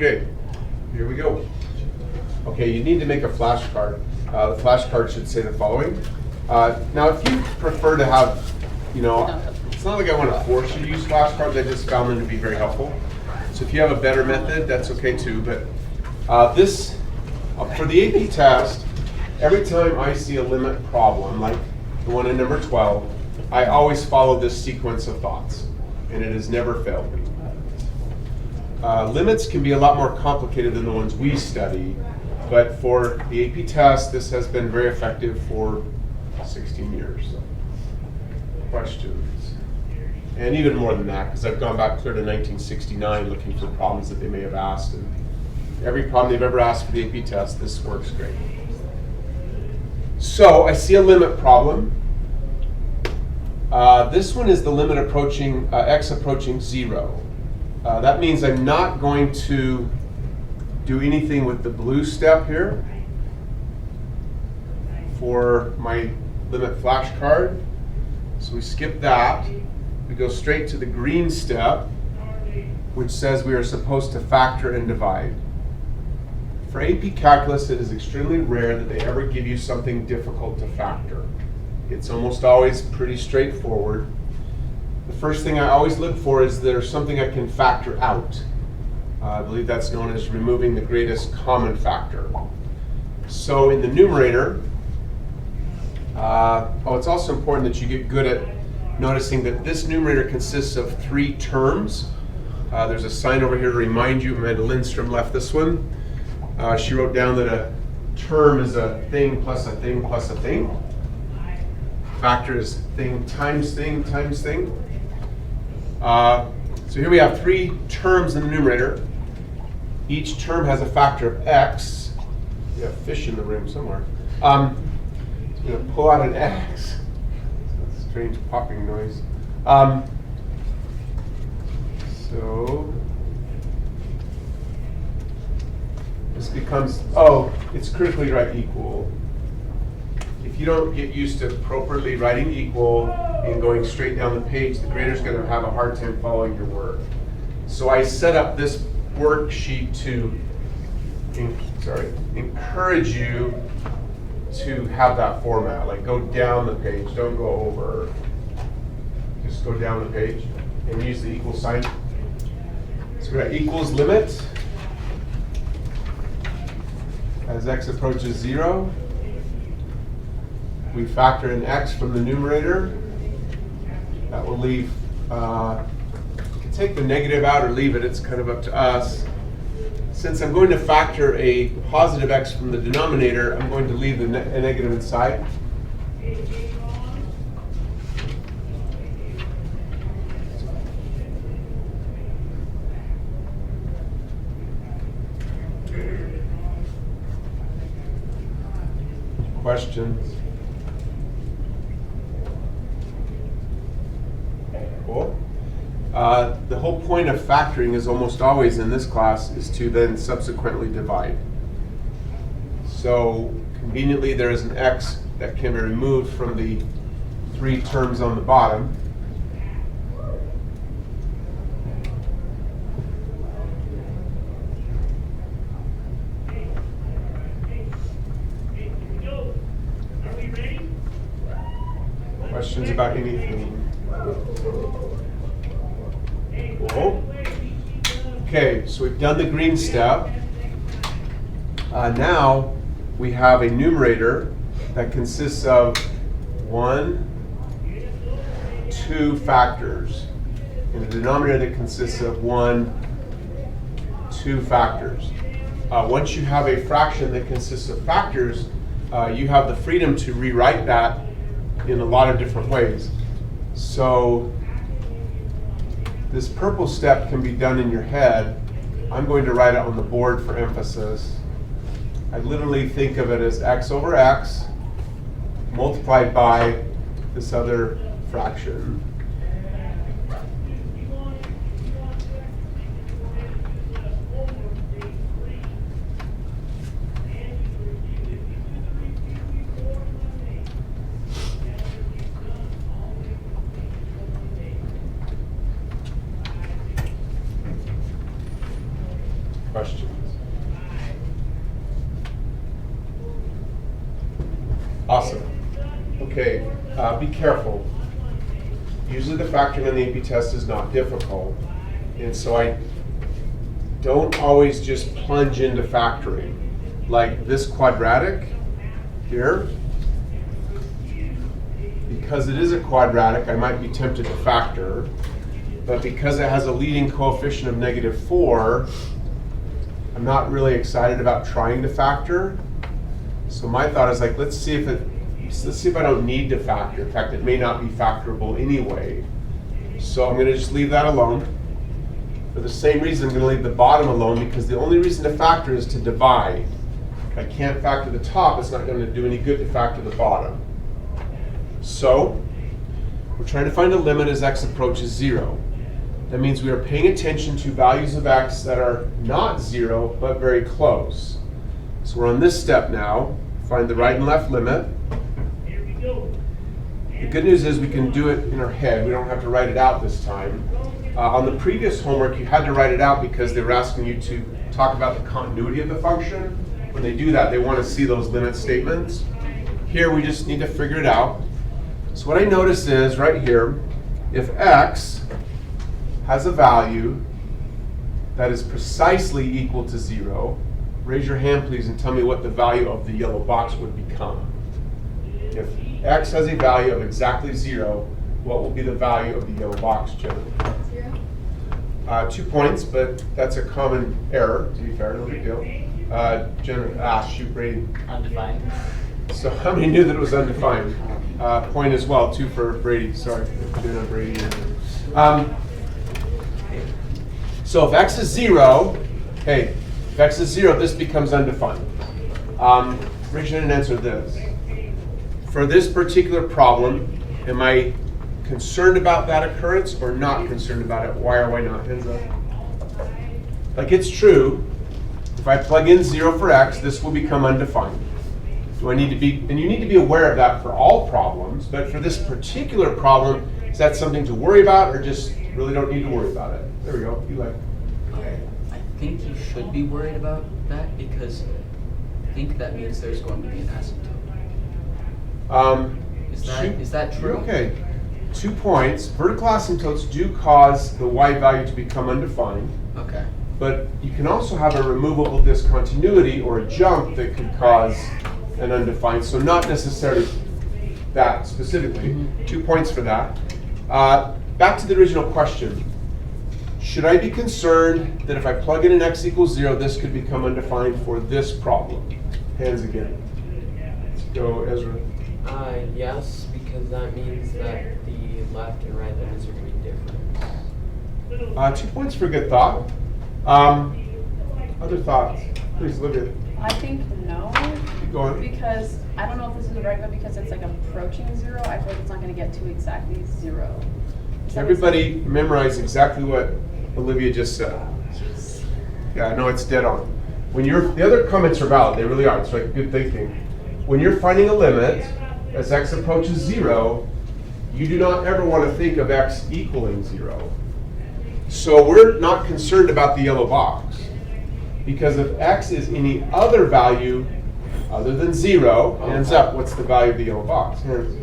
Okay, here we go. Okay, you need to make a flashcard. The flashcard should say the following. Now, if you prefer to have, it's not like I want to force you to use flashcards. I just found them to be very helpful. So if you have a better method, that's okay too. But this, for the AP test, every time I see a limit problem, like the one in number 12, I always follow this sequence of thoughts, and it has never failed me. Limits can be a lot more complicated than the ones we study, but for the AP test, this has been very effective for 16 years. Questions? And even more than that, because I've gone back clear to 1969 looking for problems that they may have asked, and every problem they've ever asked for the AP test, this works great. So I see a limit problem. This one is the limit approaching, x approaching 0. That means I'm not going to do anything with the blue step here for my limit flashcard. So we skip that. We go straight to the green step, which says we are supposed to factor and divide. For AP Calculus, it is extremely rare that they ever give you something difficult to factor. It's almost always pretty straightforward. The first thing I always look for is there's something I can factor out. I believe that's known as removing the greatest common factor. So in the numerator, it's also important that you get good at noticing that this numerator consists of 3 terms. There's a sign over here to remind you. Amanda Lindstrom left this one. She wrote down that a term is a thing plus a thing plus a thing. Factor is thing times thing times thing. So here we have 3 terms in the numerator. Each term has a factor of x. We have fish in the room somewhere. So I'm going to pull out an x. That's a strange popping noise. So this becomes, it's critically right equal. If you don't get used to appropriately writing equal and going straight down the page, the grader's going to have a hard time following your work. So I set up this worksheet to encourage you to have that format. Like go down the page, don't go over. Just go down the page and use the equal sign. So we got equals limit as x approaches 0. We factor in x from the numerator. That will leave, you can take the negative out or leave it, it's kind of up to us. Since I'm going to factor a positive x from the denominator, I'm going to leave a negative inside. Questions? Cool. The whole point of factoring is almost always in this class is to then subsequently divide. So conveniently there is an x that can be removed from the 3 terms on the bottom. Questions about anything? Cool. Okay, so we've done the green step. Now we have a numerator that consists of 1, 2 factors, and a denominator that consists of 1, 2 factors. Once you have a fraction that consists of factors, you have the freedom to rewrite that in a lot of different ways. So this purple step can be done in your head. I'm going to write it on the board for emphasis. I literally think of it as x over x multiplied by this other fraction. Questions? Okay, be careful. Usually the factoring on the AP test is not difficult, and so I don't always just plunge into factoring. Like this quadratic here, because it is a quadratic, I might be tempted to factor, but because it has a leading coefficient of -4, I'm not really excited about trying to factor. So my thought is like, let's see if I don't need to factor. In fact, it may not be factorable anyway. So I'm going to just leave that alone. For the same reason, I'm going to leave the bottom alone, because the only reason to factor is to divide. If I can't factor the top, it's not going to do any good to factor the bottom. So we're trying to find a limit as x approaches 0. That means we are paying attention to values of x that are not 0, but very close. So we're on this step now. Find the right and left limit. The good news is we can do it in our head. We don't have to write it out this time. On the previous homework, you had to write it out because they were asking you to talk about the continuity of the function. When they do that, they want to see those limit statements. Here, we just need to figure it out. So what I notice is, right here, if x has a value that is precisely equal to 0, raise your hand, please, and tell me what the value of the yellow box would become. If x has a value of exactly 0, what will be the value of the yellow box, Jen? 0. 2 points, but that's a common error, to be fair, no big deal. Jen shoot, Brady. Undefined. So how many knew that it was undefined? Point as well, 2 for Brady. Sorry, doing on Brady. So if x is 0, hey, if x is 0, this becomes undefined. Raise your hand and answer this. For this particular problem, am I concerned about that occurrence or not concerned about it? Why or why not? Hands up. Like, it's true. If I plug in 0 for x, this will become undefined. Do I need to be, and you need to be aware of that for all problems, but for this particular problem, is that something to worry about or just really don't need to worry about it? There we go. You like. I think you should be worried about that, because I think that means there's going to be an asymptote. Is that true? Okay. 2 points. Vertical asymptotes do cause the y value to become undefined. Okay. But you can also have a removable discontinuity or a jump that could cause an undefined. So not necessarily that specifically. 2 points for that. Back to the original question. Should I be concerned that if I plug in an x equals 0, this could become undefined for this problem? Hands again. Let's go, Ezra. Yes, because that means that the left and right limits are going to be different. 2 points for good thought. Other thoughts? Please, Olivia. I think no. Keep going. Because I don't know if this is the right, but because it's like approaching 0, I feel like it's not going to get to exactly 0. Everybody memorize exactly what Olivia just said. Yeah, I know it's dead on. When the other comments are valid, they really are. It's like good thinking. When you're finding a limit as x approaches 0, you do not ever want to think of x equaling 0. So we're not concerned about the yellow box, because if x is any other value other than 0, hands up, what's the value of the yellow box? Hands.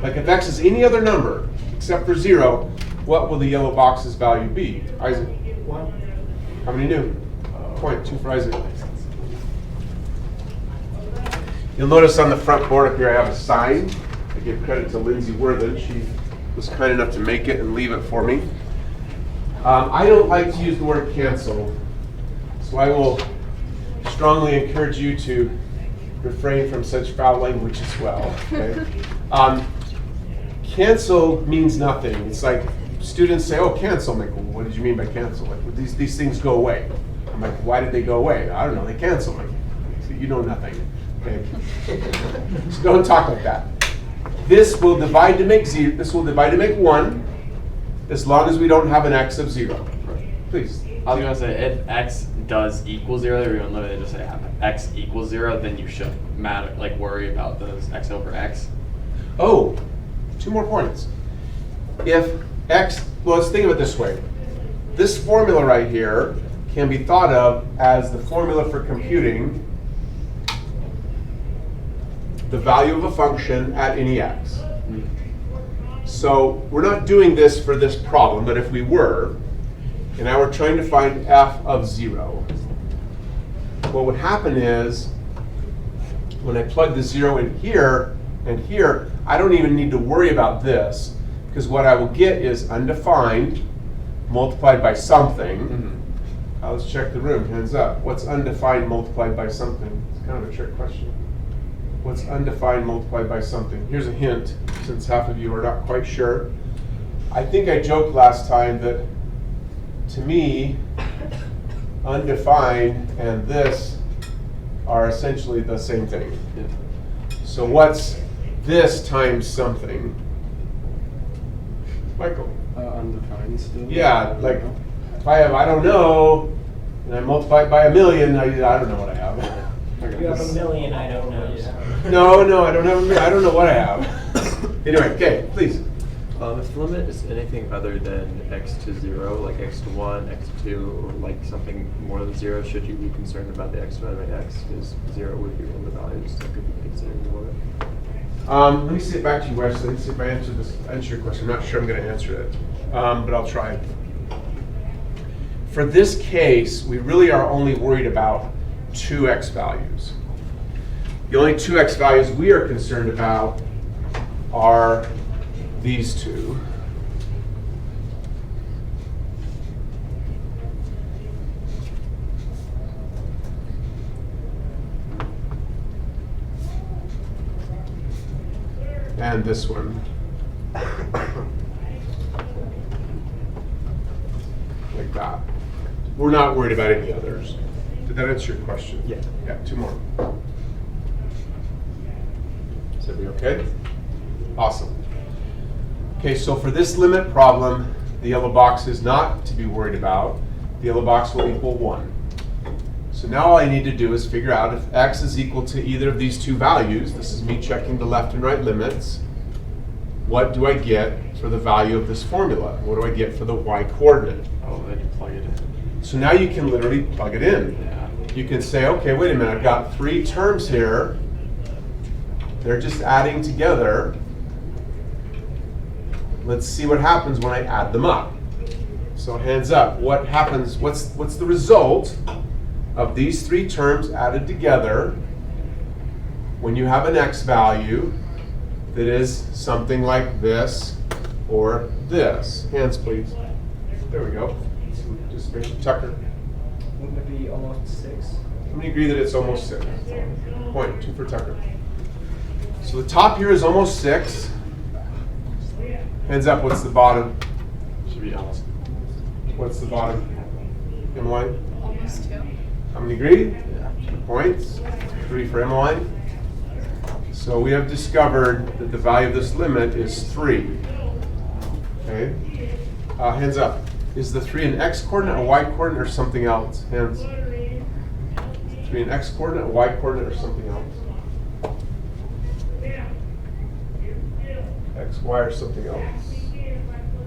Like if x is any other number except for 0, what will the yellow box's value be? Isaac? 1. How many knew? Point. 2 for Isaac. You'll notice on the front board up here I have a sign. I give credit to Lindsay Worthen. She was kind enough to make it and leave it for me. I don't like to use the word cancel, so I will strongly encourage you to refrain from such foul language as well. Okay? Cancel means nothing. It's like students say, "Oh, cancel." I'm like, well, what did you mean by cancel? Like, well, these things go away. I'm like, why did they go away? I don't know. They cancel. Like, so you know nothing. Okay? So don't talk like that. This will divide to make 0. This will divide to make 1, as long as we don't have an x of 0. Please. I was going to say, if x does equal 0, or even literally just say x equals 0, then you should worry about those x over x. Oh, 2 more points. If x, well, let's think of it this way. This formula right here can be thought of as the formula for computing the value of a function at any x. So we're not doing this for this problem, but if we were, and now we're trying to find f of 0, what would happen is, when I plug the 0 in here and here, I don't even need to worry about this, because what I will get is undefined multiplied by something. Let's check the room, hands up. What's undefined multiplied by something? It's kind of a trick question. What's undefined multiplied by something? Here's a hint, since half of you are not quite sure. I think I joked last time that, to me, undefined and this are essentially the same thing. So what's this times something? Michael? Undefined still? Yeah, like, if I have, I don't know, and I multiply it by 1,000,000, I don't know what I have. Okay. You have a million I don't know. No, I don't have, I don't know what I have. Anyway, okay, please. If the limit is anything other than x to 0, like x to 1, x to 2, or like something more than 0, should you be concerned about the x divided by x? Because 0 would be one of the values that could be considered more of it. Let me say it back to you, Wesley. Let's see if I answer your question. I'm not sure I'm going to answer it, but I'll try. For this case, we really are only worried about 2x values. The only 2x values we are concerned about are these two. And this one. Like that. We're not worried about any others. Did that answer your question? Yeah. Yeah, two more. Is everybody okay? Awesome. Okay, so for this limit problem, the yellow box is not to be worried about. The yellow box will equal 1. So now all I need to do is figure out if x is equal to either of these two values. This is me checking the left and right limits. What do I get for the value of this formula? What do I get for the y coordinate? Oh, then you plug it in. So now you can literally plug it in. Yeah. You can say, okay, wait a minute, I've got 3 terms here. They're just adding together. Let's see what happens when I add them up. So hands up, what happens, what's the result of these 3 terms added together when you have an x value that is something like this or this? Hands, please. There we go. Just Tucker. Wouldn't it be almost 6? How many agree that it's almost 6? Point, 2 for Tucker. So the top here is almost 6. Hands up, what's the bottom? Should be almost. What's the bottom? Emmeline? Almost 2. How many agree? Yeah. 2 points. 3 for Emmeline. So we have discovered that the value of this limit is 3. Okay. Hands up. Is the 3 an x coordinate, a y coordinate, or something else? Hands. 3 an x coordinate, a y coordinate, or something else? X, y, or something else?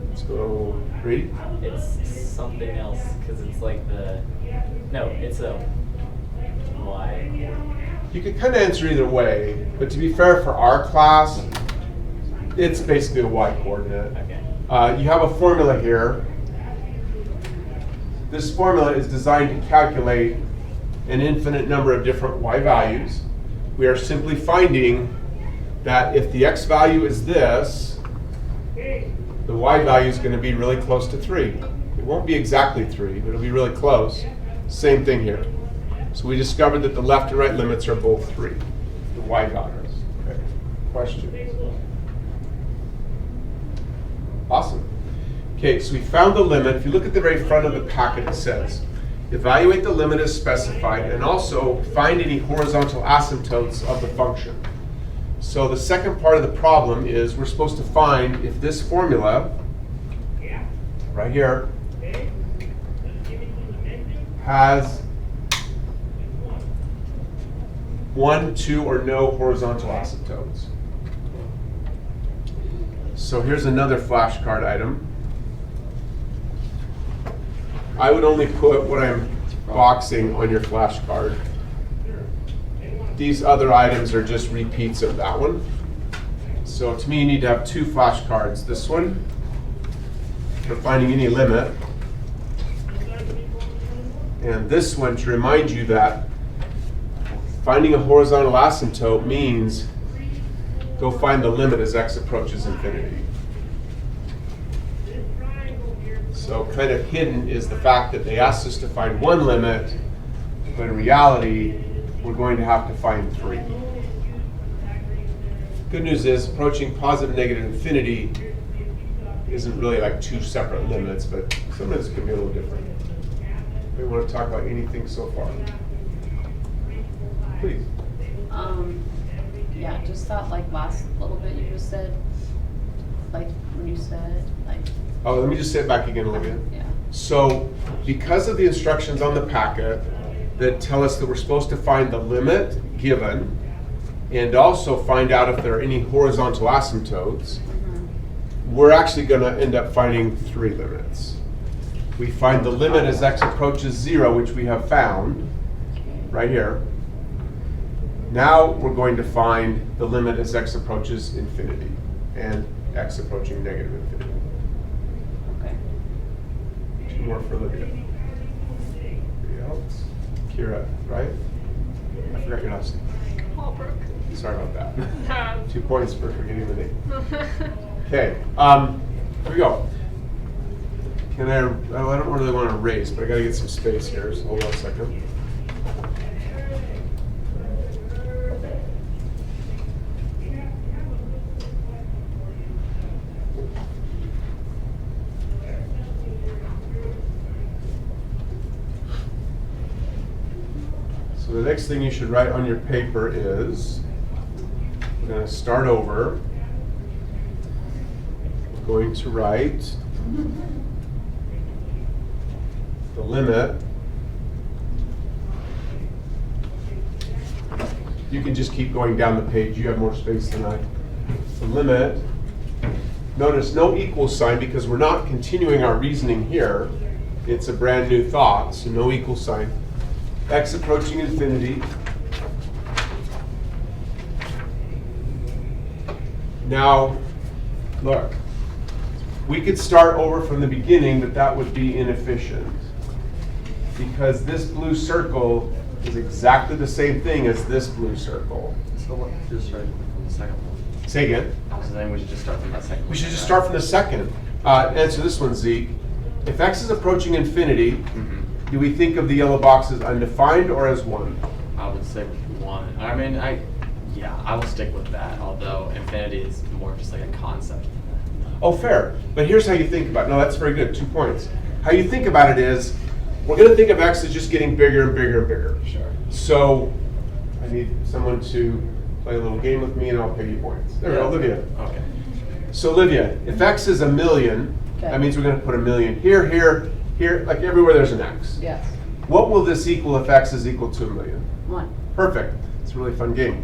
Let's go 3. It's something else because it's like it's a y. You could kind of answer either way, but to be fair for our class, it's basically a y coordinate. Okay. You have a formula here. This formula is designed to calculate an infinite number of different y values. We are simply finding that if the x value is this, the y value is going to be really close to 3. It won't be exactly 3, but it'll be really close. Same thing here. So we discovered that the left and right limits are both 3, the y values. Okay. Questions? Awesome. Okay, so we found the limit. If you look at the very front of the packet, it says, evaluate the limit as specified and also find any horizontal asymptotes of the function. So the second part of the problem is we're supposed to find if this formula, right here, has 1, 2, or no horizontal asymptotes. So here's another flashcard item. I would only put what I'm boxing on your flashcard. these other items are just repeats of that one. So to me, you need to have two flashcards. This one, for finding any limit. And this one to remind you that finding a horizontal asymptote means go find the limit as x approaches infinity. So kind of hidden is the fact that they asked us to find one limit, but in reality, we're going to have to find three. Good news is approaching positive negative infinity isn't really like two separate limits, but sometimes it can be a little different. We want to talk about anything so far? Please. Yeah, just that like last little bit you just said, like when you said like, Oh, let me just say it back again, Olivia. yeah. So, because of the instructions on the packet that tell us that we're supposed to find the limit given and also find out if there are any horizontal asymptotes, we're actually going to end up finding three limits. We find the limit as x approaches 0, which we have found right here. Now we're going to find the limit as x approaches infinity and x approaching negative infinity. Okay. Two more for Olivia. Anybody else? Kira, right? I forgot your last name. Holbrook. Sorry about that. No. 2 points for forgetting the name. Okay, here we go. Can I don't really want to erase, but I gotta get some space here, so hold on a second. So the next thing you should write on your paper is, we're going to start over. We're going to write the limit. You can just keep going down the page. You have more space than I. The limit. Notice no equal sign because we're not continuing our reasoning here. It's a brand new thought, so no equal sign. X approaching infinity. Now, look, we could start over from the beginning, but that would be inefficient. Because this blue circle is exactly the same thing as this blue circle. So what, just right from the second one. Say again. So then we should just start from that second one. We should just start from the second. Answer this one, Zeke. If x is approaching infinity, do we think of the yellow box as undefined or as 1? I would say 1. I mean, I will stick with that, although infinity is more just like a concept. Oh, fair. But here's how you think about it. No, that's very good. 2 points. How you think about it is, we're going to think of x as just getting bigger and bigger and bigger. Sure. So I need someone to play a little game with me and I'll pay you points. There we go, Olivia. Okay. So Olivia, if x is 1,000,000, Okay. that means we're going to put 1,000,000 here, here, here, like everywhere there's an x. Yes. What will this equal if x is equal to 1,000,000? 1. Perfect. It's a really fun game.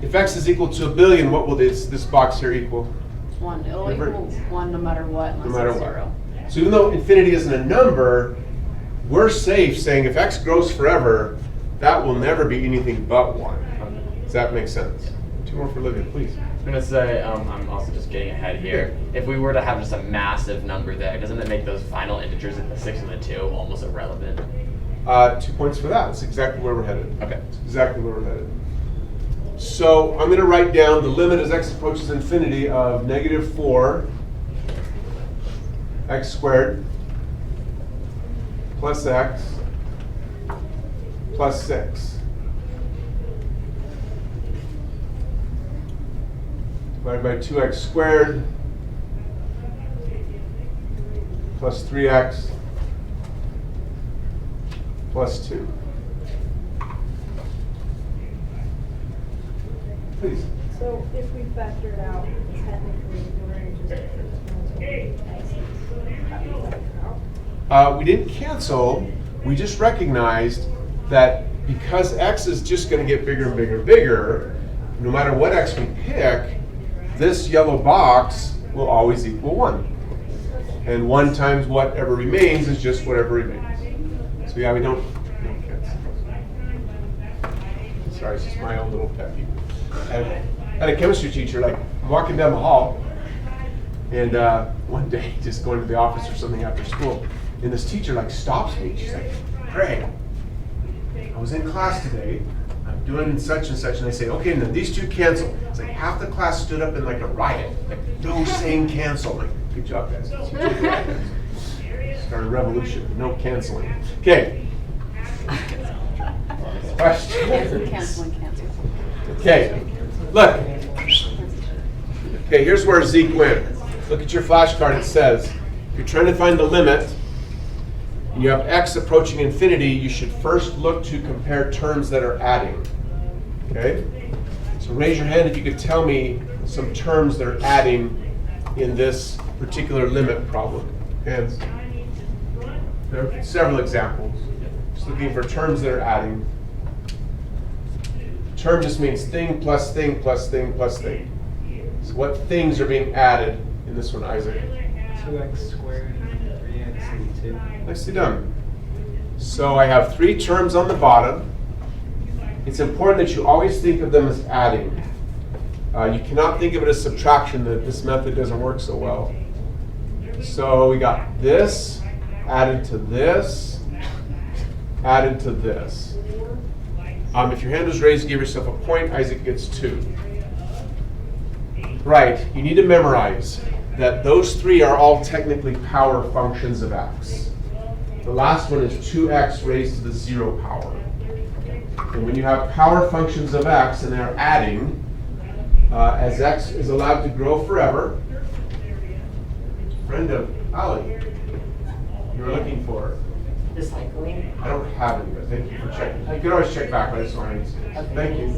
If x is equal to 1,000,000,000, what will this box here equal? 1. It'll Never- equal 1 no matter what, unless No matter it's what. 0. So even though infinity isn't a number, we're safe saying if x grows forever, that will never be anything but 1. Does that make sense? 2 more for Olivia, please. I'm gonna say, I'm also just getting ahead here. If we were to have just a massive number there, doesn't it make those final integers of the 6 and the 2 almost irrelevant? 2 points for that. That's exactly where we're headed. Okay. That's exactly where we're headed. So I'm going to write down the limit as x approaches infinity of -4 x squared plus x plus 6. Divided by 2x squared plus 3x plus 2. Please. So if we factor it out, technically we're just We didn't cancel, we just recognized that because x is just going to get bigger and bigger and bigger, no matter what x we pick, this yellow box will always equal 1. And 1 times whatever remains is just whatever remains. So yeah, we don't cancel. Sorry, it's just my own little pet peeve. I had a chemistry teacher, like, walking down the hall, and one day, just going to the office or something after school, and this teacher, like, stops me. She's like, Craig, I was in class today, I'm doing such and such, and I say, okay, now these two cancel. It's like half the class stood up in like a riot, like, no saying cancel. I'm like, good job, guys. You did the right guys. Start a revolution, no canceling. Okay. Question. Canceling. Okay, look. Okay, here's where Zeke went. Look at your flashcard. It says, if you're trying to find the limit, and you have x approaching infinity, you should first look to compare terms that are adding. Okay? So raise your hand if you could tell me some terms that are adding in this particular limit problem. Hands. There are several examples. Just looking for terms that are adding. Term just means thing plus thing plus thing plus thing. So what things are being added in this one, Isaac? 2x squared, 3x, and 2. Nicely done. So I have 3 terms on the bottom. It's important that you always think of them as adding. You cannot think of it as subtraction, that this method doesn't work so well. So we got this, added to this, added to this. If your hand was raised, give yourself a point. Isaac gets 2. Right, you need to memorize that those 3 are all technically power functions of x. The last one is 2x raised to the 0 power. And when you have power functions of x and they're adding, as x is allowed to grow forever, friend of Ali, you were looking for? Recycling. I don't have any, but thank you for checking. You can always check back, but I just wanted to say. Thank you.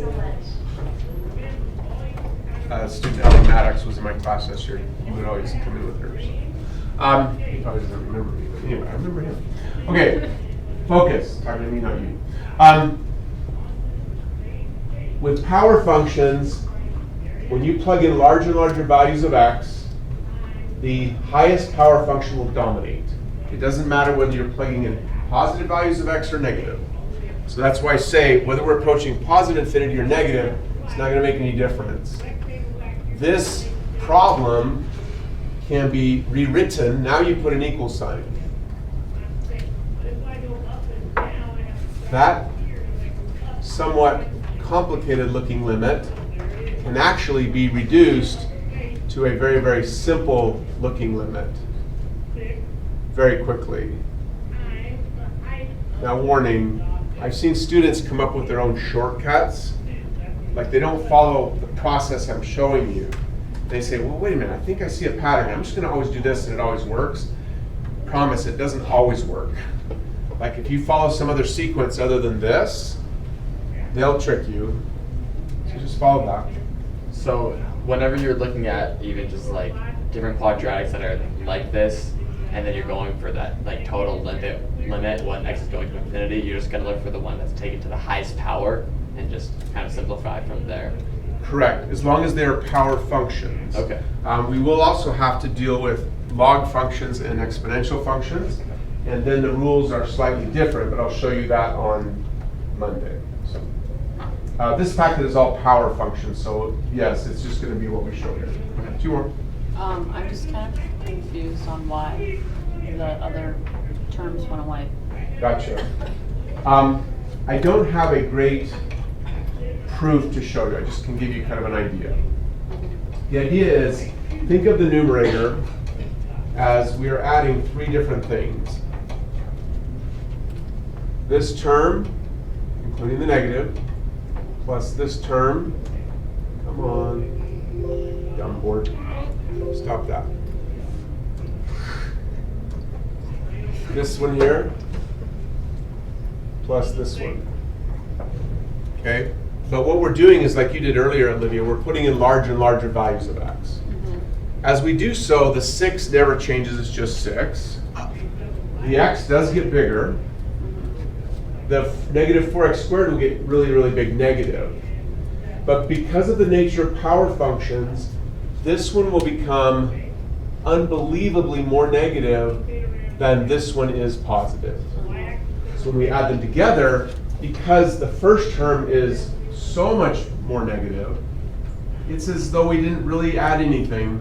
Student Ellie Maddox was in my class this year. He would always come in with hers. He probably doesn't remember me, but anyway, I remember him. Okay, focus. Talking to me, not you. With power functions, when you plug in larger and larger values of x, the highest power function will dominate. It doesn't matter whether you're plugging in positive values of x or negative. So that's why I say, whether we're approaching positive infinity or negative, it's not going to make any difference. This problem can be rewritten. Now you put an equal sign. That somewhat complicated looking limit can actually be reduced to a very, very simple looking limit very quickly. Now warning, I've seen students come up with their own shortcuts. Like they don't follow the process I'm showing you. They say, well, wait a minute, I think I see a pattern. I'm just going to always do this and it always works. Promise, it doesn't always work. Like if you follow some other sequence other than this, they'll trick you. So just follow that. So whenever you're looking at even just like different quadratics that are like this, and then you're going for that like total limit when x is going to infinity, you're just going to look for the one that's taken to the highest power and just kind of simplify from there. Correct, as long as they're power functions. Okay. We will also have to deal with log functions and exponential functions, and then the rules are slightly different, but I'll show you that on Monday. So, this packet is all power functions, so yes, it's just going to be what we show here. 2 more. I'm just kind of confused on why the other terms went away. Gotcha. I don't have a great proof to show you. I just can give you kind of an idea. The idea is, think of the numerator as we are adding 3 different things. This term, including the negative, plus this term, come on, dumb board, stop that. This one here, plus this one, okay? But what we're doing is, like you did earlier, Olivia, we're putting in larger and larger values of x. As we do so, the 6 never changes, it's just 6. The x does get bigger. The negative 4x squared will get really, really big negative. But because of the nature of power functions, this one will become unbelievably more negative than this one is positive. So when we add them together, because the first term is so much more negative. It's as though we didn't really add anything,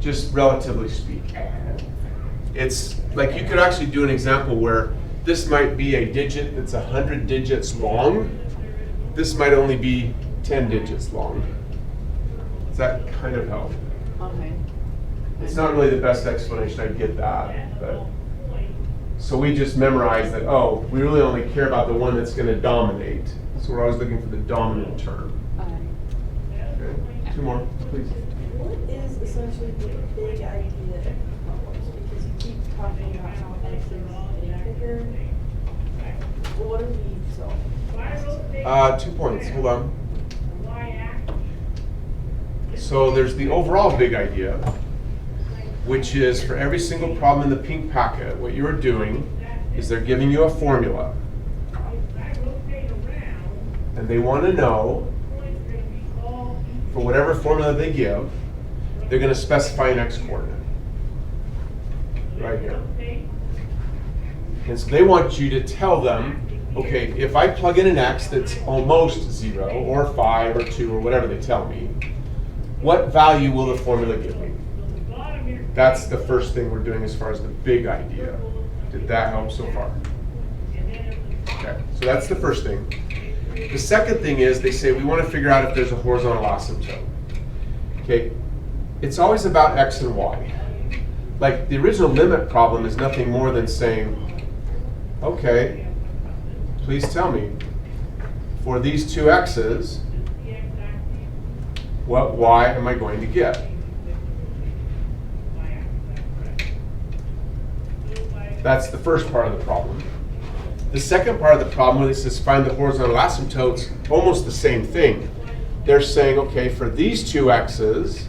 just relatively speaking. It's like you could actually do an example where this might be a digit that's 100 digits long. This might only be 10 digits long. Does that kind of help? Okay. It's not really the best explanation, I get that, but. So we just memorize that, oh, we really only care about the one that's gonna dominate. So we're always looking for the dominant term. Okay, 2 more, please. What is essentially the big idea of problems? Because you keep talking about how X is getting bigger. Well, what are we solving? 2 points, hold on. So there's the overall big idea, which is for every single problem in the pink packet, what you're doing is they're giving you a formula. And they want to know, for whatever formula they give, they're going to specify an x coordinate. Right here. And so they want you to tell them, okay, if I plug in an x that's almost 0, or 5, or 2, or whatever they tell me, what value will the formula give me? That's the first thing we're doing as far as the big idea. Did that help so far? Okay, so that's the first thing. The second thing is they say we want to figure out if there's a horizontal asymptote. Okay, it's always about x and y. Like the original limit problem is nothing more than saying, okay, please tell me, for these 2 x's, what y am I going to get? That's the first part of the problem. The second part of the problem, when it says find the horizontal asymptotes, almost the same thing. They're saying, okay, for these 2 x's,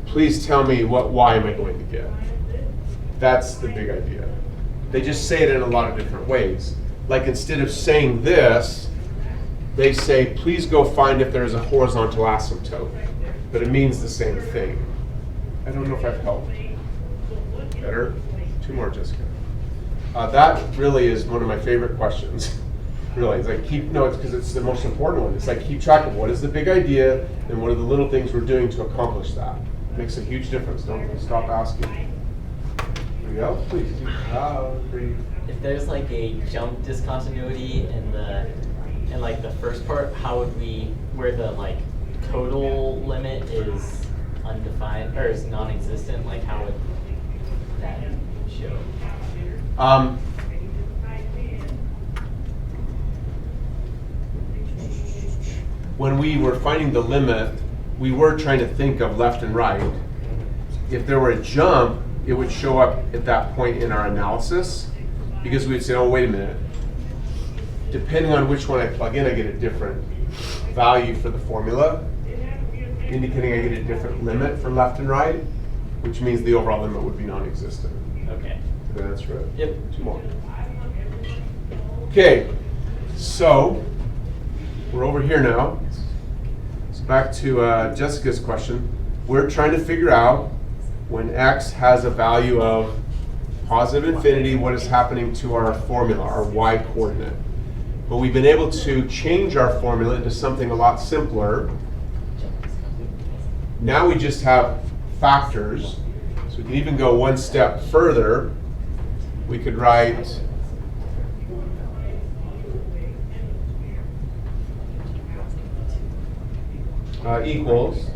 please tell me what y am I going to get? That's the big idea. They just say it in a lot of different ways. Like instead of saying this, they say, please go find if there's a horizontal asymptote. But it means the same thing. I don't know if I've helped. Better? 2 more, Jessica. That really is one of my favorite questions. Really, it's like keep notes because it's the most important one. It's like keep track of what is the big idea and what are the little things we're doing to accomplish that. It makes a huge difference. Don't stop asking. Here we go. Please. If there's like a jump discontinuity in like the first part, how would we, where the like total limit is undefined or is non-existent, like how would that show? When we were finding the limit, we were trying to think of left and right. If there were a jump, it would show up at that point in our analysis because we'd say, oh, wait a minute. Depending on which one I plug in, I get a different value for the formula, indicating I get a different limit for left and right, which means the overall limit would be non-existent. Okay. Did I answer it? Yep. 2 more. Okay, so we're over here now. So back to Jessica's question. We're trying to figure out when x has a value of positive infinity, what is happening to our formula, our y coordinate. But we've been able to change our formula into something a lot simpler. Now we just have factors. So we can even go one step further. We could write equals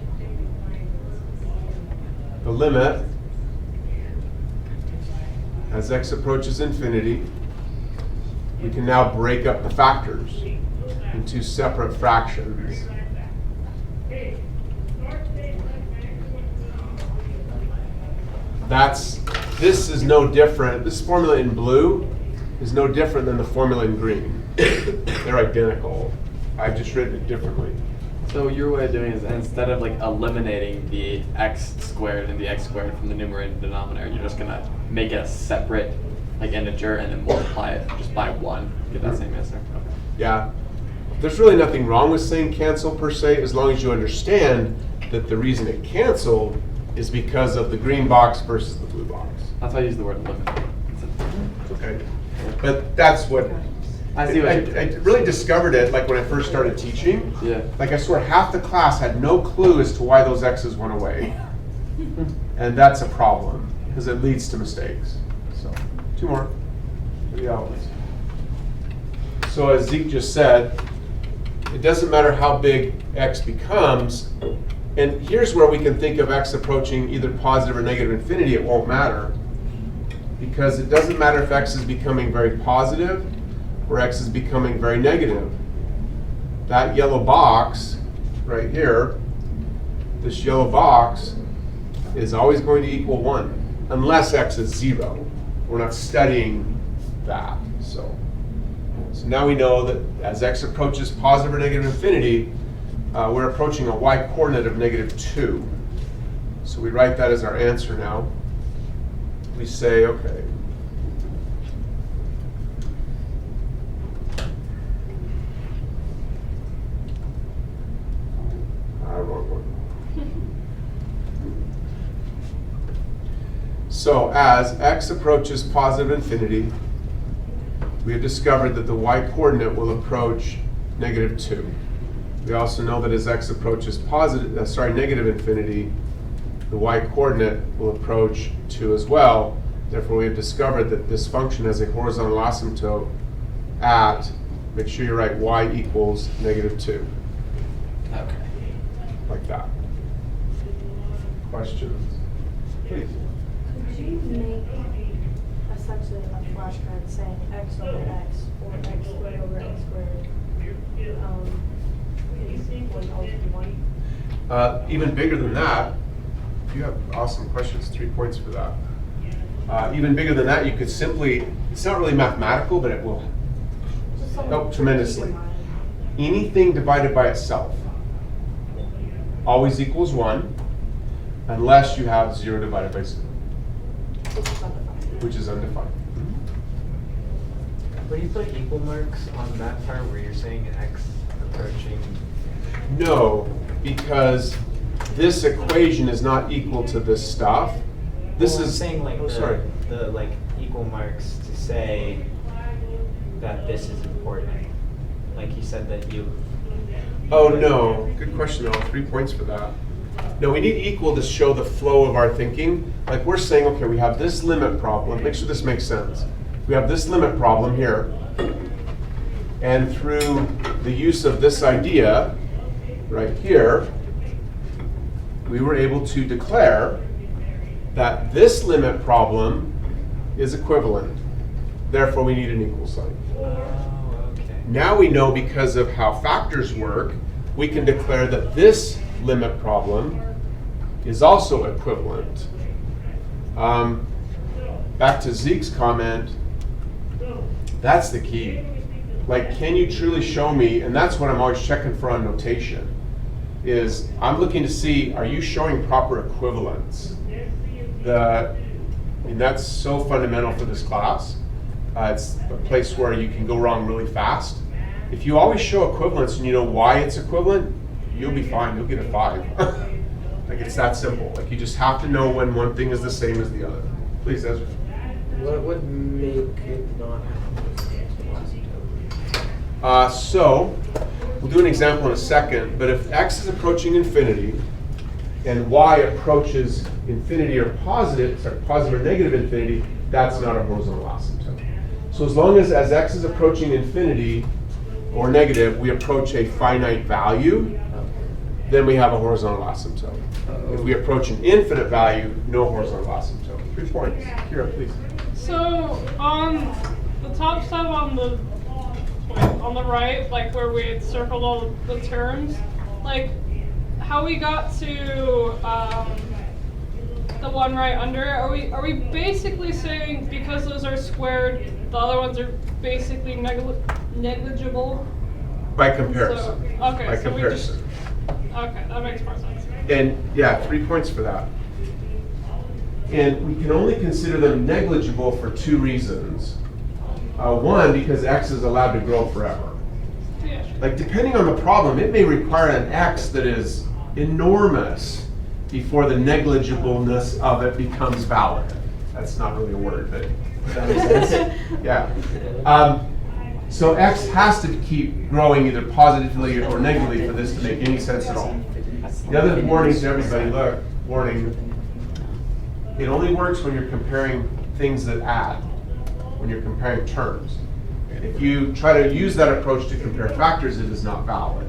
the limit as x approaches infinity. We can now break up the factors into separate fractions. This is no different. This formula in blue is no different than the formula in green. They're identical. I've just written it differently. So your way of doing it is instead of like eliminating the x squared and the x squared from the numerator and denominator, you're just gonna make it a separate like integer and then multiply it just by 1. Get that same answer. Okay. Yeah. There's really nothing wrong with saying cancel per se, as long as you understand that the reason it canceled is because of the green box versus the blue box. That's why I use the word limit. Okay, but that's what I see what I you're really discovered it like when I first started teaching. Yeah. Like I swear half the class had no clue as to why those X's went away. And that's a problem because it leads to mistakes. So 2 more. 3 hours. So as Zeke just said, it doesn't matter how big X becomes. And here's where we can think of X approaching either positive or negative infinity. It won't matter. Because it doesn't matter if X is becoming very positive or X is becoming very negative. That yellow box right here, this yellow box is always going to equal 1 unless X is 0. We're not studying that. So now we know that as X approaches positive or negative infinity, we're approaching a y coordinate of -2. So we write that as our answer now. We say, okay, wrong one. So as X approaches positive infinity, we have discovered that the y coordinate will approach -2. We also know that as X approaches negative infinity, the y coordinate will approach 2 as well. Therefore, we have discovered that this function has a horizontal asymptote at, make sure you write y equals -2. Okay. Like that. Questions? Please. Could you make essentially a flashcard saying x over x or x squared over x squared is going to always be 1? Even bigger than that, you have awesome questions, 3 points for that. Even bigger than that, you could simply, it's not really mathematical, but it will Just something help to tremendously. keep in mind. Anything divided by itself always equals 1 unless you have 0 divided by 0, Which is undefined. which is undefined. Would you put equal marks on that part where you're saying x approaching? No, because this equation is not equal to this stuff. This Well, I'm is saying like sorry. the like equal marks to say that this is important. Like you said that you. Oh, no. Good question, though. 3 points for that. No, we need equal to show the flow of our thinking. Like we're saying, okay, we have this limit problem. Make sure this makes sense. We have this limit problem here. And through the use of this idea right here, we were able to declare that this limit problem is equivalent. Therefore, we need an equal sign. Oh, okay. Now we know, because of how factors work, we can declare that this limit problem is also equivalent. Back to Zeke's comment, that's the key. Like, can you truly show me, and that's what I'm always checking for on notation, is I'm looking to see, are you showing proper equivalence? I mean, that's so fundamental for this class. It's a place where you can go wrong really fast. If you always show equivalence and you know why it's equivalent, you'll be fine. You'll get a 5. Like, it's that simple. Like, you just have to know when one thing is the same as the other. Please, Ezra. What would make it not So, we'll do an example in a second, but if x is approaching infinity and y approaches infinity or positive or negative infinity, that's not a horizontal asymptote. So as long as x is approaching infinity or negative, we approach a finite value, then we have a horizontal asymptote. If we approach an infinite value, no horizontal asymptote. 3 points. Kira, please. So on the top step on the right, like where we had circled all the terms, like how we got to the one right under it, are we basically saying because those are squared, the other ones are basically negligible? By comparison. So, okay, By so comparison. Okay, that makes more sense. And yeah, 3 points for that. And we can only consider them negligible for 2 reasons. One, because x is allowed to grow forever. Yeah, sure. Like, depending on the problem, it may require an x that is enormous before the negligibleness of it becomes valid. That's not really a word, but does that make sense? Yeah. So x has to keep growing either positively or negatively for this to make any sense at all. The other warning to everybody, look, warning, it only works when you're comparing things that add, when you're comparing terms. If you try to use that approach to compare factors, it is not valid.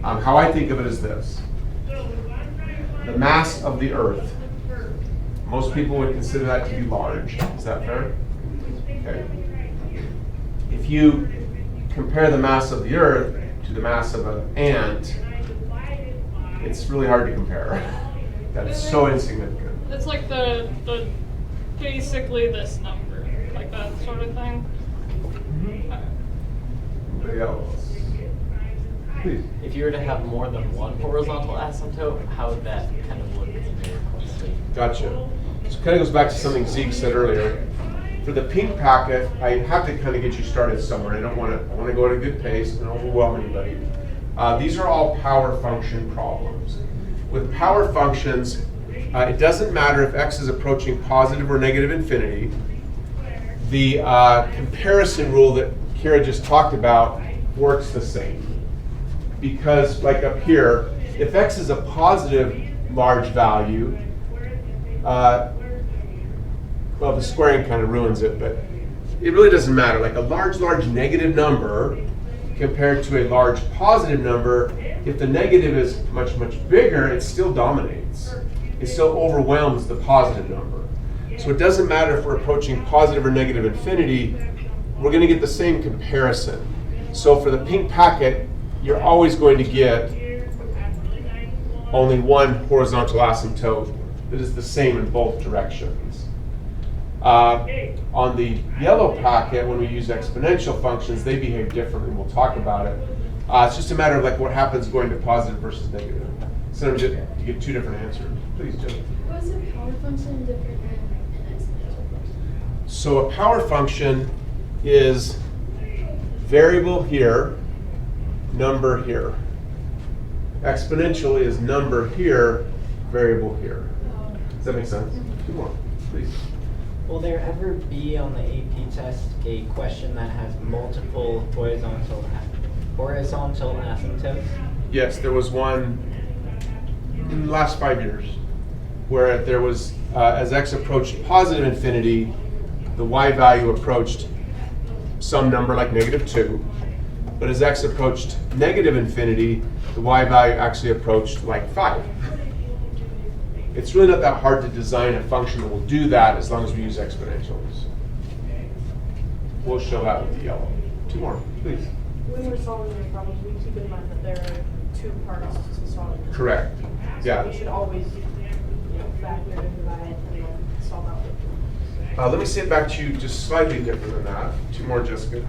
How I think of it is this. The mass of the Earth. Most people would consider that to be large. Is that fair? Okay. If you compare the mass of the Earth to the mass of an ant, it's really hard to compare. That is so insignificant. It's like the basically this number, like that sort of thing. Anybody else? Please. If you were to have more than one horizontal asymptote, how would that kind of look in your equation? Gotcha. So it kind of goes back to something Zeke said earlier. For the pink packet, I have to kind of get you started somewhere. I want to go at a good pace and overwhelm anybody. These are all power function problems. With power functions, it doesn't matter if x is approaching positive or negative infinity. The comparison rule that Kira just talked about works the same. Because, like up here, if x is a positive large value, well, the squaring kind of ruins it, but it really doesn't matter. Like a large negative number compared to a large positive number, if the negative is much bigger, it still dominates. It still overwhelms the positive number. So it doesn't matter if we're approaching positive or negative infinity, we're going to get the same comparison. So for the pink packet, you're always going to get only one horizontal asymptote that is the same in both directions. On the yellow packet, when we use exponential functions, they behave differently. We'll talk about it. It's just a matter of like what happens going to positive versus negative. So you get two different answers. Please, Jim. Why is a power function different than an exponential function? So a power function is variable here, number here. Exponential is number here, variable here. Does that make sense? Two more, please. Will there ever be on the AP test a question that has multiple horizontal asymptotes? Yes, there was one in the last 5 years where there was, as x approached positive infinity, the y value approached some number like -2. But as x approached negative infinity, the y value actually approached like 5. It's really not that hard to design a function that will do that as long as we use exponentials. We'll show that with the yellow. Two more, please. When we're solving these problems, we keep in mind that there are two parts to solving them. Correct. So Yeah. we should always, factor and divide and then solve out. Let me say it back to you just slightly different than that. Two more, Jessica.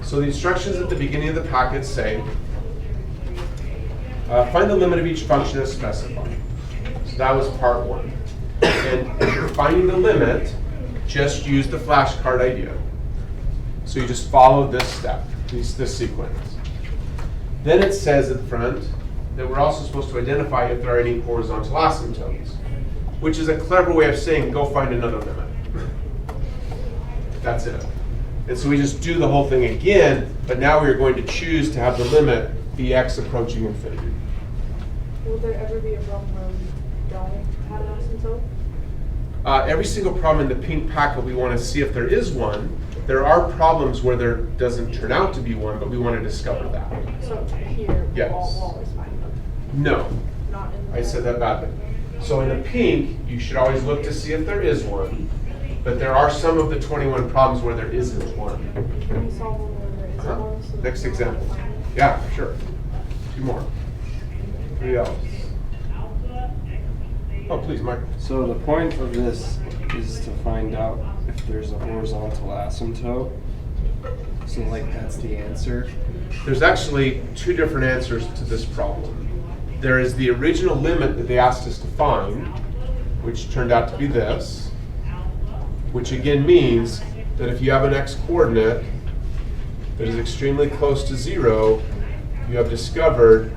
So the instructions at the beginning of the packet say, find the limit of each function as specified. So that was part 1. And if you're finding the limit, just use the flashcard idea. So you just follow this step, this sequence. Then it says at the front that we're also supposed to identify if there are any horizontal asymptotes, which is a clever way of saying go find another limit. That's it. And so we just do the whole thing again, but now we are going to choose to have the limit be x approaching infinity. Will there ever be a problem where we don't have an asymptote? Every single problem in the pink packet, we want to see if there is one. There are problems where there doesn't turn out to be one, but we want to discover that. So here, Yes. we'll always find them. No, Not in the. I said that badly. So in the pink, you should always look to see if there is one, but there are some of the 21 problems where there isn't one. Can we solve one where there isn't one? So that Next we don't have to example. find it? Yeah, sure. Two more. Three else. Oh, please, Michael. So the point of this is to find out if there's a horizontal asymptote. So like that's the answer. There's actually two different answers to this problem. There is the original limit that they asked us to find, which turned out to be this, which again means that if you have an x-coordinate that is extremely close to 0, you have discovered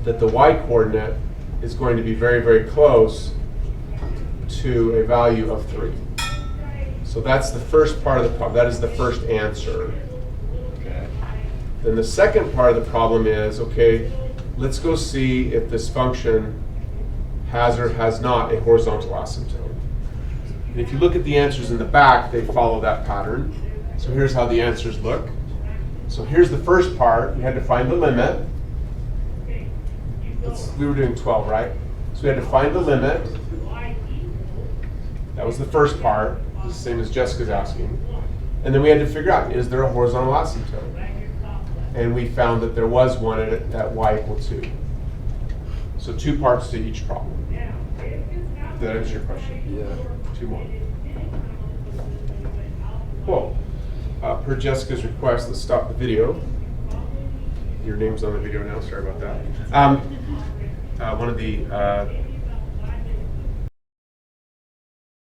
that the y-coordinate is going to be very, very close to a value of 3. So that's the first part of the problem. That is the first answer. Okay. Then the second part of the problem is, okay, let's go see if this function has or has not a horizontal asymptote. And if you look at the answers in the back, they follow that pattern. So here's how the answers look. So here's the first part. We had to find the limit. We were doing 12, right? So we had to find the limit. That was the first part, the same as Jessica's asking. And then we had to figure out, is there a horizontal asymptote? And we found that there was one at y equal 2. So 2 parts to each problem. Did that answer your question? Yeah. 2 more. Cool. Per Jessica's request, let's stop the video. Your name's on the video now, sorry about that. One of the